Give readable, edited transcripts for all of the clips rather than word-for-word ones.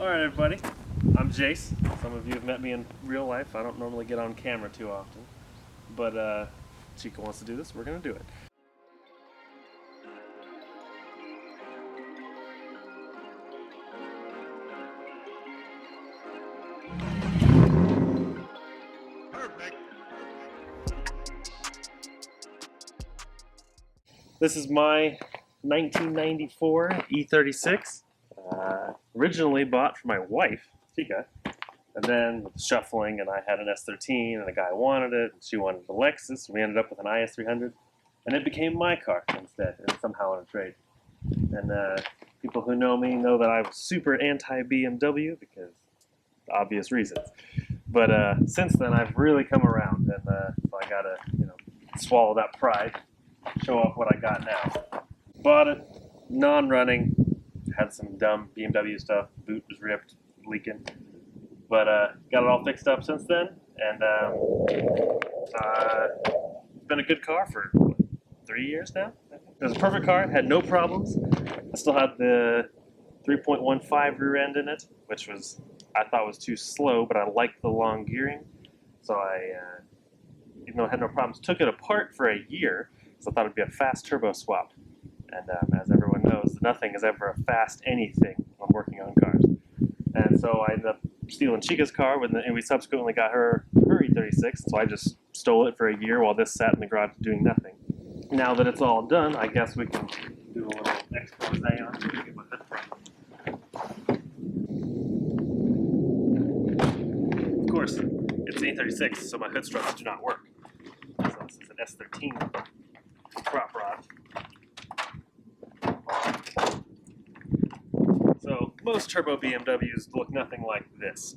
Alright everybody, I'm Jace. Some of you have met me in real life. I don't normally get on camera too often. But Chica wants to do this, we're gonna do it. Perfect. This is my 1994 E36. Originally bought for my wife, Chica, and then with the shuffling, and I had an S13, and a guy wanted it, and she wanted a Lexus, and we ended up with an IS300, and it became my car instead, and somehow in a trade. And people who know me know that I was super anti-BMW because obvious reasons. But since then, I've really come around, and so I gotta, swallow that pride, show off what I got now. Bought it, non-running. Had some dumb BMW stuff. Boot was ripped, leaking. But got it all fixed up since then, and it's been a good car for 3 years now. It was a perfect car, had no problems. I still had the 3.15 rear end in it, which I thought was too slow, but I liked the long gearing. So I, even though I had no problems, took it apart for a year, so I thought it'd be a fast turbo swap. And as everyone knows, nothing is ever a fast anything when working on cars. And so I ended up stealing Chica's car, and we subsequently got her E36, so I just stole it for a year while this sat in the garage doing nothing. Now that it's all done, I guess we can do a little expose on it. Get my hood front. Of course, it's an E36, so my hood struts do not work. So this is an S13 prop rod. So most turbo BMWs look nothing like this.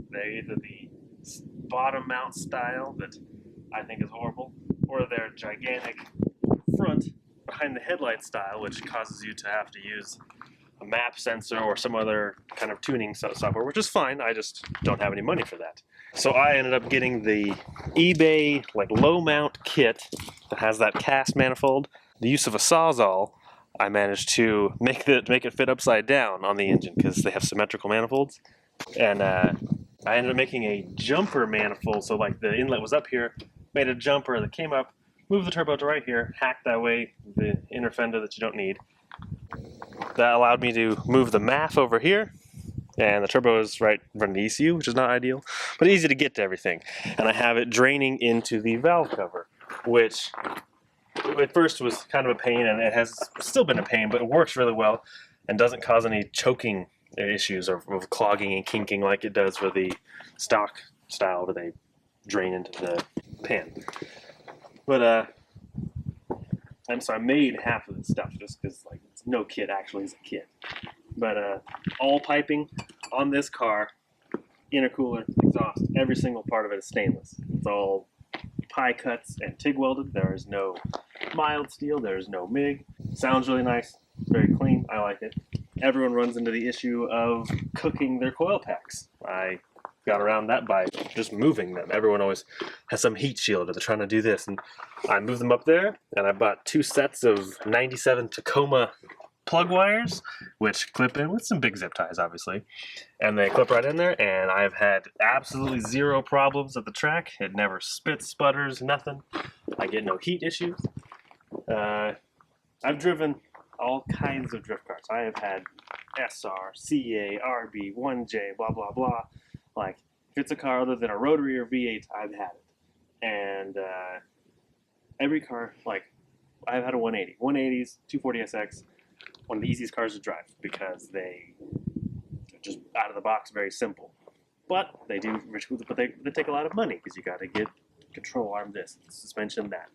They're either the bottom mount style that I think is horrible, or they're gigantic front behind the headlight style, which causes you to have to use a map sensor or some other kind of tuning software, which is fine. I just don't have any money for that. So I ended up getting the eBay low mount kit that has that cast manifold. The use of a Sawzall, I managed to make it fit upside down on the engine because they have symmetrical manifolds. And I ended up making a jumper manifold, so the inlet was up here, made a jumper that came up, moved the turbo to right here, hacked that way the inner fender that you don't need. That allowed me to move the MAF over here, and the turbo is right in front of the ECU, which is not ideal, but easy to get to everything. And I have it draining into the valve cover, which at first was kind of a pain, and it has still been a pain, but it works really well and doesn't cause any choking issues or clogging and kinking like it does for the stock style where they drain into the pan. But I made half of this stuff just because no kit actually is a kit. But all piping on this car, intercooler, exhaust, every single part of it is stainless. It's all pie cuts and TIG welded. There is no mild steel, there is no MIG. Sounds really nice, very clean, I like it. Everyone runs into the issue of cooking their coil packs. I got around that by just moving them. Everyone always has some heat shield, or they're trying to do this, and I moved them up there, and I bought 2 sets of 97 Tacoma plug wires, which clip in with some big zip ties, obviously, and they clip right in there, and I've had absolutely zero problems at the track. It never spits, sputters, nothing. I get no heat issues. I've driven all kinds of drift cars. I have had SR, CA, RB, 1J, blah, blah, blah. If it's a car other than a rotary or V8, I've had it. And every car, I've had a 180. 180s, 240SX, one of the easiest cars to drive because they're just out of the box, very simple. But they take a lot of money because you got to get control arm this, suspension that.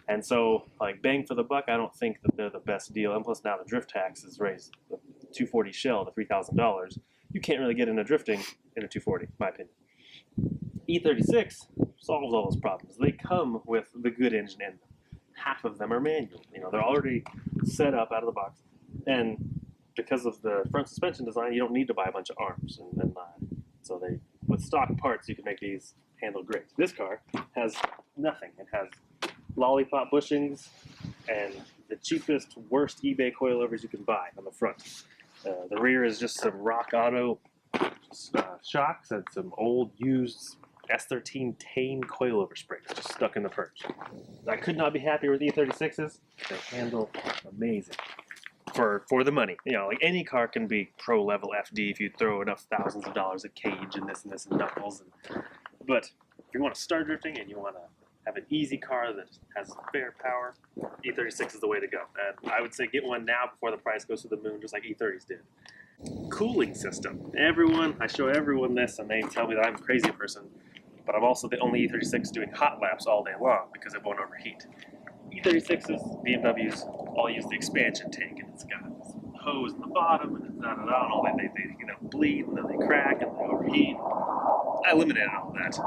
And so, bang for the buck, I don't think that they're the best deal. And plus now the drift tax is raised, the 240 shell to $3,000. You can't really get into drifting in a 240, in my opinion. E36 solves all those problems. They come with the good engine in them. Half of them are manual. They're already set up out of the box. And because of the front suspension design, you don't need to buy a bunch of arms. So with stock parts, you can make these handle great. This car has nothing. It has lollipop bushings and the cheapest, worst eBay coilovers you can buy on the front. The rear is just some Rock Auto shocks and some old used S13 Tane coilover springs just stuck in the purge. I could not be happier with E36s. They handle amazing for the money. You know, like any car can be pro level FD if you throw enough thousands of dollars at cage and this and knuckles. But if you want to start drifting and you want to have an easy car that has fair power, E36 is the way to go. And I would say get one now before the price goes to the moon, just like E30s did. Cooling system. I show everyone this and they tell me that I'm a crazy person, but I'm also the only E36 doing hot laps all day long because it won't overheat. E36s, BMWs, all use the expansion tank, and it's got this hose in the bottom, and it's and all they bleed, and then they crack, and they overheat. I eliminated all that.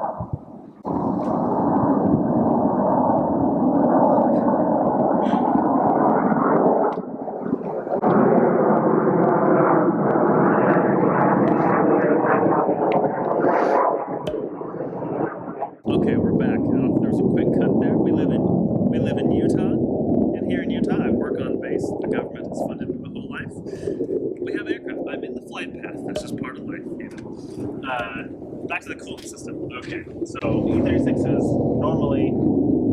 Okay, we're back. There was a quick cut there. We live in Utah, and here in Utah, I work on base. The government has funded me my whole life. We have aircraft. I'm in the flight path. That's just part of life, you know. Back to the cooling system. Okay, so E36s normally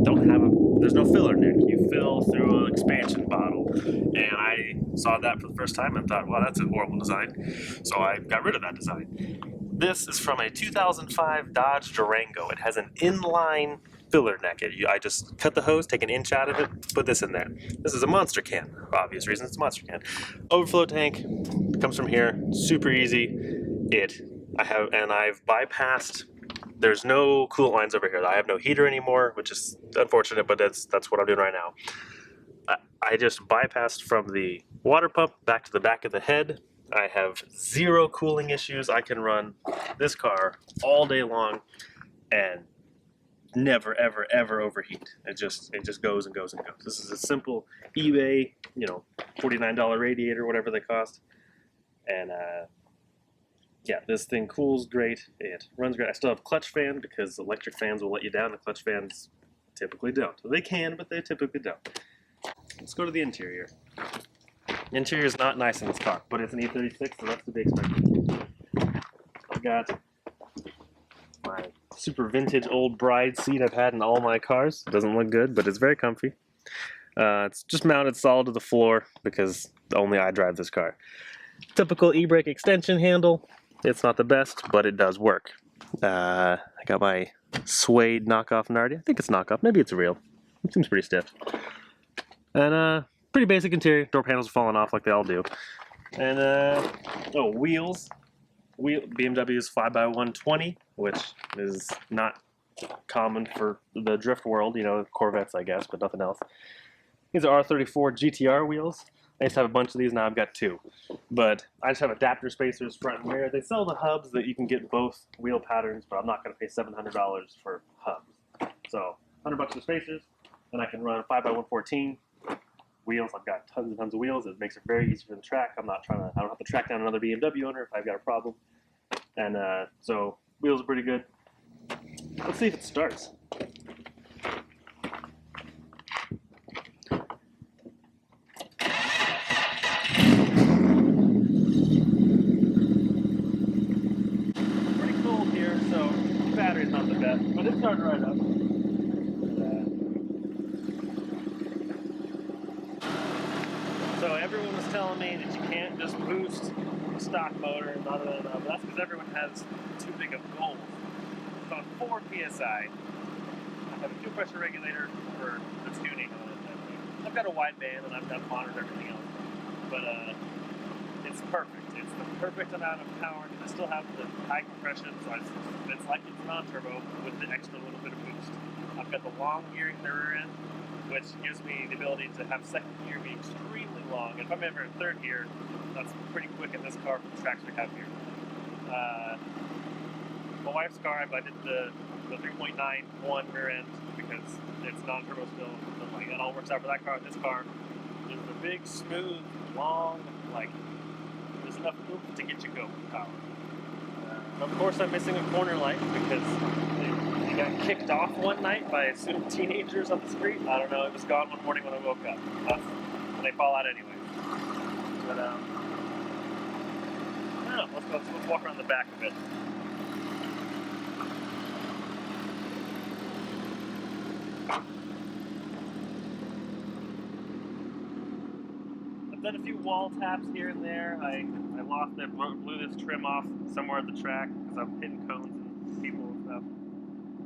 don't have there's no filler neck. You fill through an expansion bottle, and I saw that for the first time and thought, wow, that's a horrible design. So I got rid of that design. This is from a 2005 Dodge Durango. It has an inline filler neck. I just cut the hose, take an inch out of it, put this in there. This is a monster can, for obvious reasons. It's a monster can. Overflow tank comes from here. Super easy. I've bypassed. There's no coolant lines over here. I have no heater anymore, which is unfortunate, but that's what I'm doing right now. I just bypassed from the water pump back to the back of the head. I have zero cooling issues. I can run this car all day long and never, ever, ever overheat. It just goes and goes and goes. This is a simple eBay, $49 radiator, whatever they cost. And yeah, this thing cools great. It runs great. I still have clutch fan because electric fans will let you down. The clutch fans typically don't. So they can, but they typically don't. Let's go to the interior. The interior is not nice in this car, but it's an E36, so that's to be expected. I've got my super vintage old bride seat I've had in all my cars. It doesn't look good, but it's very comfy. It's just mounted solid to the floor because only I drive this car. Typical e-brake extension handle. It's not the best, but it does work. I got my suede knockoff Nardi. I think it's knockoff. Maybe it's real. It seems pretty stiff. And pretty basic interior. Door panels are falling off like they all do. And wheels. BMW's 5x120, which is not common for the drift world. Corvettes, I guess, but nothing else. These are R34 GTR wheels. I used to have a bunch of these, now I've got two. But I just have adapter spacers front and rear. They sell the hubs that you can get both wheel patterns, but I'm not going to pay $700 for hubs. So $100 for spacers, and I can run 5x114 wheels. I've got tons and tons of wheels. It makes it very easy for the track. I don't have to track down another BMW owner if I've got a problem. And so wheels are pretty good. Let's see if it starts. Pretty cold here, so the battery's not the best, but it started right up. So everyone was telling me that you can't just boost the stock motor and blah, blah, blah, blah. That's because everyone has too big of goals. It's on 4 PSI. I have a 2-pressure regulator for the tuning on it. I've got a wideband and I've got a monitor and everything else. But it's perfect. It's the perfect amount of power. I still have the high compression, so it's like it's non-turbo with the extra little bit of boost. I've got the long gearing in the rear end, which gives me the ability to have second gear be extremely long. And if I'm ever in third gear, that's pretty quick in this car for the tracks we have here. My wife's car, I did the 3.91 rear end because it's non-turbo still. So it all works out for that car. This car is the big, smooth, long, there's enough oomph to get you going power. Of course, I'm missing a corner light because it got kicked off one night by some teenagers on the street. I don't know, it was gone one morning when I woke up. And they fall out anyway. But, I don't know, let's walk around the back of it. I've done a few wall taps here and there. I lost it, blew this trim off somewhere at the track because I'm hitting cones and people and stuff.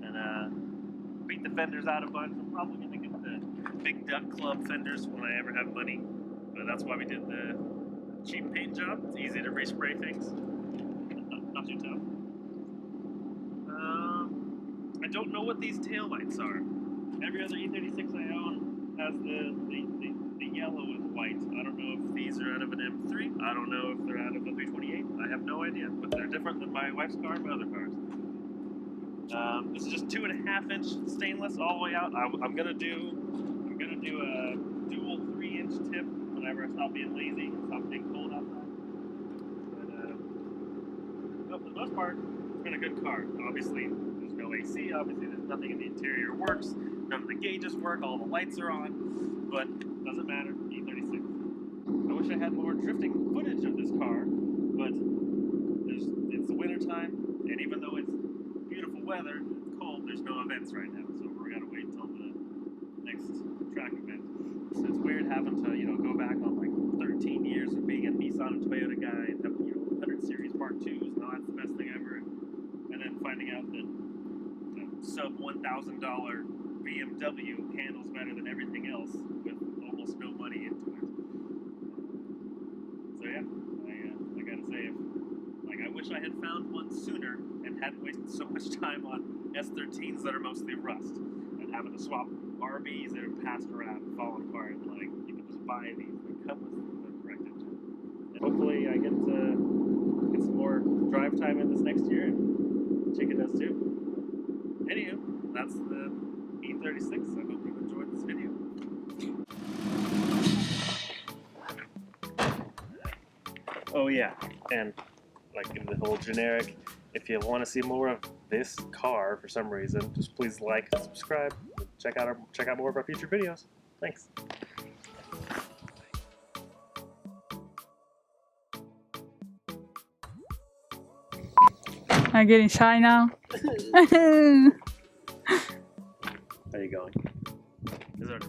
And beat the fenders out a bunch. I'm probably going to get the Big Duck Club fenders when I ever have money. But that's why we did the cheap paint job. It's easy to respray things. Not too tough. I don't know what these taillights are. Every other E36 I own has the yellow and white. I don't know if these are out of an M3. I don't know if they're out of a 328. I have no idea, but they're different than my wife's car and my other cars. This is just 2.5-inch stainless all the way out. I'm gonna do a dual 3-inch tip whenever I stop being lazy and stop being cold outside. But for the most part, it's been a good car. Obviously, there's no AC. Obviously, there's nothing in the interior works. None of the gauges work. All the lights are on, but doesn't matter. E36. I wish I had more drifting footage of this car, but it's the winter time, and even though it's beautiful weather, it's cold. There's no events right now, so we're gonna wait until the next track event. So it's weird having to go back on like 13 years of being a Nissan and Toyota guy and have 100 Series Mark IIs. Now that's the best thing ever, and then finding out that sub $1,000 BMW handles better than everything else with almost no money into it. So yeah, I gotta say, I wish I had found one sooner and hadn't wasted so much time on S13s that are mostly rust and having to swap RBs that are passed around and falling apart. Like, you can just buy these and come with the correct engine. And hopefully I get some more drive time in this next year, and Chica does too. Anywho, that's the E36. I hope you enjoyed this video. Oh yeah, and like in the whole generic, if you want to see more of this car for some reason, just please like and subscribe. Check out more of our future videos. Thanks. I'm getting shy now. How you going? Is there